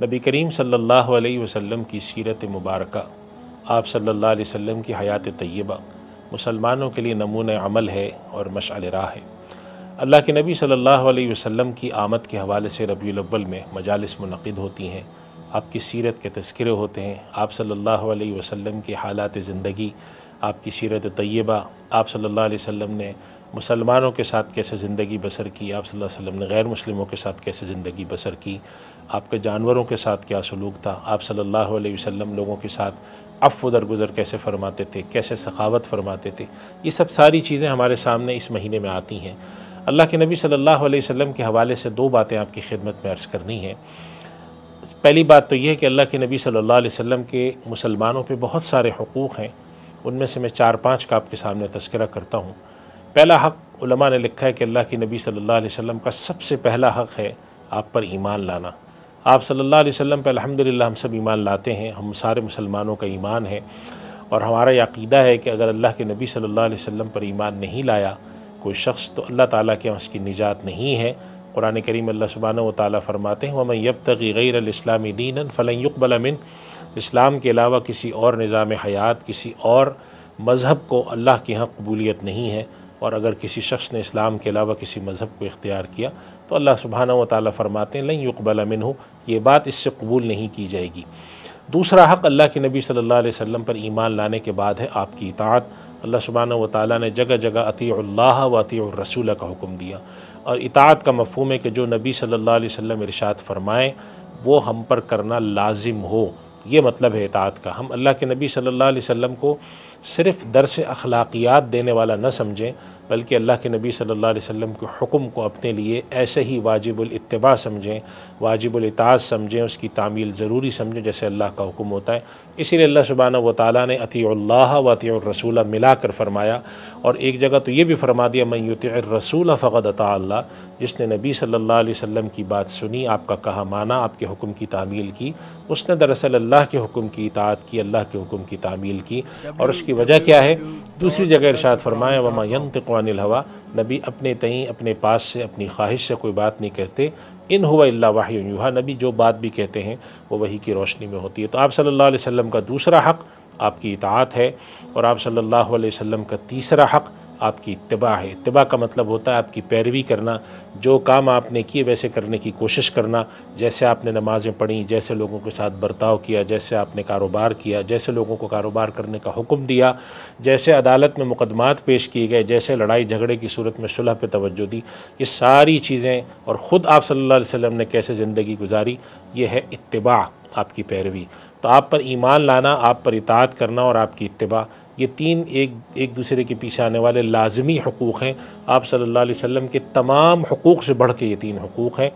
نبی کریم صلی اللہ علیہ وسلم کی سیرت مبارکہ، آپ صلی اللہ علیہ وسلم کی حیات طیبہ مسلمانوں کے لیے نمونہ عمل ہے اور مشعل راہ ہے۔ اللہ کے نبی صلی اللہ علیہ وسلم کی آمد کے حوالے سے ربیع الاول میں مجالس منعقد ہوتی ہیں، آپ کی سیرت کے تذکرے ہوتے ہیں، آپ صلی اللہ علیہ وسلم کی حالات زندگی، آپ کی سیرت طیبہ، آپ صلی اللہ علیہ وسلم نے مسلمانوں کے ساتھ کیسے زندگی بسر کی، آپ صلی اللہ علیہ وسلم نے غیر مسلموں کے ساتھ کیسے زندگی بسر کی، آپ کے جانوروں کے ساتھ کیا سلوک تھا، آپ صلی اللہ علیہ وسلم لوگوں کے ساتھ عفو درگزر کیسے فرماتے تھے، کیسے سخاوت فرماتے تھے، یہ سب ساری چیزیں ہمارے سامنے اس مہینے میں آتی ہیں۔ اللہ کے نبی صلی اللہ علیہ وسلم کے حوالے سے دو باتیں آپ کی خدمت میں عرض کرنی ہیں۔ پہلی بات تو یہ ہے کہ اللہ کے نبی صلی اللہ علیہ وسلم کے مسلمانوں پہ بہت سارے حقوق ہیں، ان میں سے میں 4-5 کا آپ کے سامنے تذکرہ کرتا ہوں۔ پہلا حق علماء نے لکھا ہے کہ اللہ کے نبی صلی اللہ علیہ وسلم کا سب سے پہلا حق ہے آپ پر ایمان لانا۔ آپ صلی اللہ علیہ وسلم پہ الحمدللہ ہم سب ایمان لاتے ہیں، ہم سارے مسلمانوں کا ایمان ہے، اور ہمارا یہ عقیدہ ہے کہ اگر اللہ کے نبی صلی اللہ علیہ وسلم پر ایمان نہیں لایا کوئی شخص تو اللہ تعالیٰ کے اس کی نجات نہیں ہے۔ قرآن کریم اللہ سبحانہ و تعالیٰ فرماتے ہیں وَمَن يَبْتَغِ غَيْرَ الْإِسْلَامِ دِينًا فَلَن يُقْبَلَ مِنْهُ، اسلام کے علاوہ کسی اور نظام حیات، کسی اور مذہب کو اللہ کے ہاں قبولیت نہیں ہے، اور اگر کسی شخص نے اسلام کے علاوہ کسی مذہب کو اختیار کیا تو اللہ سبحانہ و تعالیٰ فرماتے ہیں لن يقبل منہ، یہ بات اس سے قبول نہیں کی جائے گی۔ دوسرا حق اللہ کے نبی صلی اللہ علیہ وسلم پر ایمان لانے کے بعد ہے آپ کی اطاعت۔ اللہ سبحانہ و تعالیٰ نے جگہ جگہ اطیعوا اللہ و اطیعوا الرسول کا حکم دیا، اور اطاعت کا مفہوم ہے کہ جو نبی صلی اللہ علیہ وسلم ارشاد فرمائیں وہ ہم پر کرنا لازم ہو، یہ مطلب ہے اطاعت کا۔ ہم اللہ کے نبی صلی اللہ علیہ وسلم کو صرف درس اخلاقیات دینے والا نہ سمجھیں، بلکہ اللہ کے نبی صلی اللہ علیہ وسلم کے حکم کو اپنے لیے ایسے ہی واجب الاتباع سمجھیں، واجب الاطاعت سمجھیں، اس کی تعمیل ضروری سمجھیں جیسے اللہ کا حکم ہوتا ہے۔ اسی لیے اللہ سبحانہ و تعالیٰ نے اطیعوا اللہ و اطیعوا الرسول ملا کر فرمایا، اور ایک جگہ تو یہ بھی فرما دیا من یطع الرسول فقد اطاع اللہ، جس نے نبی صلی اللہ علیہ وسلم کی بات سنی، آپ کا کہا مانا، آپ کے حکم کی تعمیل کی، اس نے دراصل اللہ کے حکم کی اطاعت کی، اللہ کے حکم کی تعمیل کی۔ اور اس کی وجہ کیا ہے؟ دوسری جگہ ارشاد فرمایا وما ينطق عن الهوى، نبی اپنے تئیں اپنے پاس سے اپنی خواہش سے کوئی بات نہیں کہتے، ان هو الا وحی یوحی، نبی جو بات بھی کہتے ہیں وہ وحی کی روشنی میں ہوتی ہے۔ تو آپ صلی اللہ علیہ وسلم کا دوسرا حق آپ کی اطاعت ہے، اور آپ صلی اللہ علیہ وسلم کا تیسرا حق آپ کی اتباع ہے۔ اتباع کا مطلب ہوتا ہے آپ کی پیروی کرنا، جو کام آپ نے کیے ویسے کرنے کی کوشش کرنا، جیسے آپ نے نمازیں پڑھیں، جیسے لوگوں کے ساتھ برتاؤ کیا، جیسے آپ نے کاروبار کیا، جیسے لوگوں کو کاروبار کرنے کا حکم دیا، جیسے عدالت میں مقدمات پیش کیے گئے، جیسے لڑائی جھگڑے کی صورت میں صلح پہ توجہ دی، یہ ساری چیزیں، اور خود آپ صلی اللہ علیہ وسلم نے کیسے زندگی گزاری، یہ ہے اتباع، آپ کی پیروی۔ تو آپ پر ایمان لانا، آپ پر اطاعت کرنا اور آپ کی اتباع، یہ تین ایک دوسرے کے پیچھے آنے والے لازمی حقوق ہیں۔ آپ صلی اللہ علیہ وسلم کے تمام حقوق سے بڑھ کے یہ تین حقوق ہیں،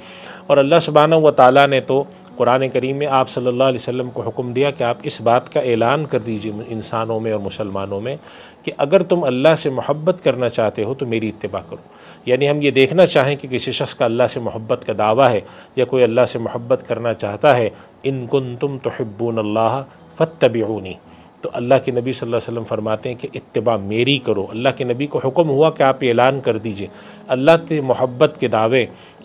اور اللہ سبحانہ و تعالیٰ نے تو قرآن کریم میں آپ صلی اللہ علیہ وسلم کو حکم دیا کہ آپ اس بات کا اعلان کر دیجئے انسانوں میں اور مسلمانوں میں کہ اگر تم اللہ سے محبت کرنا چاہتے ہو تو میری اتباع کرو۔ یعنی ہم یہ دیکھنا چاہیں کہ کسی شخص کا اللہ سے محبت کا دعویٰ ہے یا کوئی اللہ سے محبت کرنا چاہتا ہے، ان کنتم تحبون اللہ فاتبعونی، تو اللہ کے نبی صلی اللہ علیہ وسلم فرماتے ہیں کہ اتباع میری کرو۔ اللہ کے نبی کو حکم ہوا کہ آپ اعلان کر دیجئے اللہ سے محبت کے دعوے،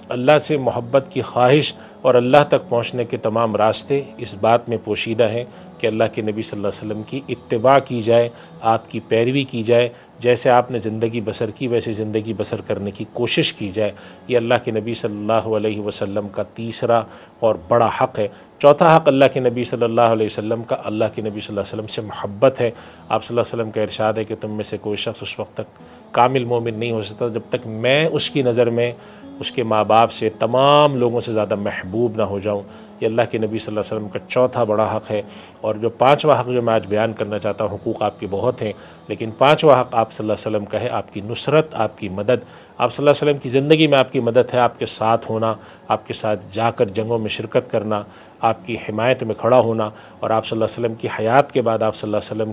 اللہ سے محبت کی خواہش اور اللہ تک پہنچنے کے تمام راستے اس بات میں پوشیدہ ہیں کہ اللہ کے نبی صلی اللہ علیہ وسلم کی اتباع کی جائے، آپ کی پیروی کی جائے، جیسے آپ نے زندگی بسر کی ویسے زندگی بسر کرنے کی کوشش کی جائے۔ یہ اللہ کے نبی صلی اللہ علیہ وسلم کا تیسرا اور بڑا حق ہے۔ چوتھا حق اللہ کے نبی صلی اللہ علیہ وسلم کا، اللہ کے نبی صلی اللہ علیہ وسلم سے محبت ہے۔ آپ صلی اللہ علیہ وسلم کا ارشاد ہے کہ تم میں سے کوئی شخص اس وقت تک کامل مومن نہیں ہو سکتا جب تک میں اس کی نظر میں اس کے ماں باپ سے، تمام لوگوں سے زیادہ محبوب نہ ہو جاؤں۔ یہ اللہ کے نبی صلی اللہ علیہ وسلم کا چوتھا بڑا حق ہے۔ اور جو پانچواں حق جو میں آج بیان کرنا چاہتا ہوں، حقوق آپ کے بہت ہیں، لیکن پانچواں حق آپ صلی اللہ علیہ وسلم کا ہے آپ کی نصرت، آپ کی مدد۔ آپ صلی اللہ علیہ وسلم کی زندگی میں آپ کی مدد ہے، آپ کے ساتھ ہونا، آپ کے ساتھ جا کر جنگوں میں شرکت کرنا، آپ کی حمایت میں کھڑا ہونا، اور آپ صلی اللہ علیہ وسلم کی حیات کے بعد آپ صلی اللہ علیہ وسلم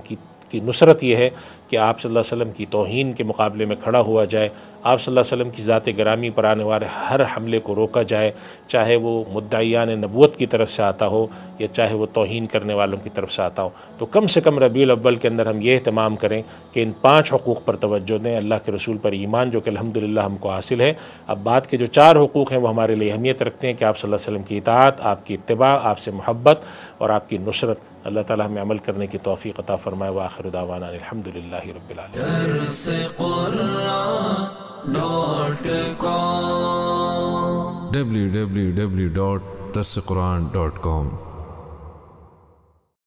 کی نصرت یہ ہے کہ آپ صلی اللہ علیہ وسلم کی توہین کے مقابلے میں کھڑا ہوا جائے، آپ صلی اللہ علیہ وسلم کی ذات گرامی پر آنے والے ہر حملے کو روکا جائے، چاہے وہ مدعیان نبوت کی طرف سے آتا ہو یا چاہے وہ توہین کرنے والوں کی طرف سے آتا ہو۔ تو کم سے کم ربیع الاول کے اندر ہم یہ اہتمام کریں کہ ان 5 حقوق پر توجہ دیں، اللہ کے رسول پر ایمان جو کہ الحمدللہ ہم کو حاصل ہے۔ اب بعد کے جو 4 حقوق ہیں وہ ہمارے لیے اہمیت رکھتے ہیں کہ آپ صلی اللہ علیہ وسلم کی اطاعت، آپ کی اتباع، آپ سے محبت اور آپ کی نصرت۔ اللہ تعالی ہمیں عمل کرنے کی توفیق عطا فرمائے۔ وآخر دعوانا الحمدللہ رب العالمین۔ www.darsequran.com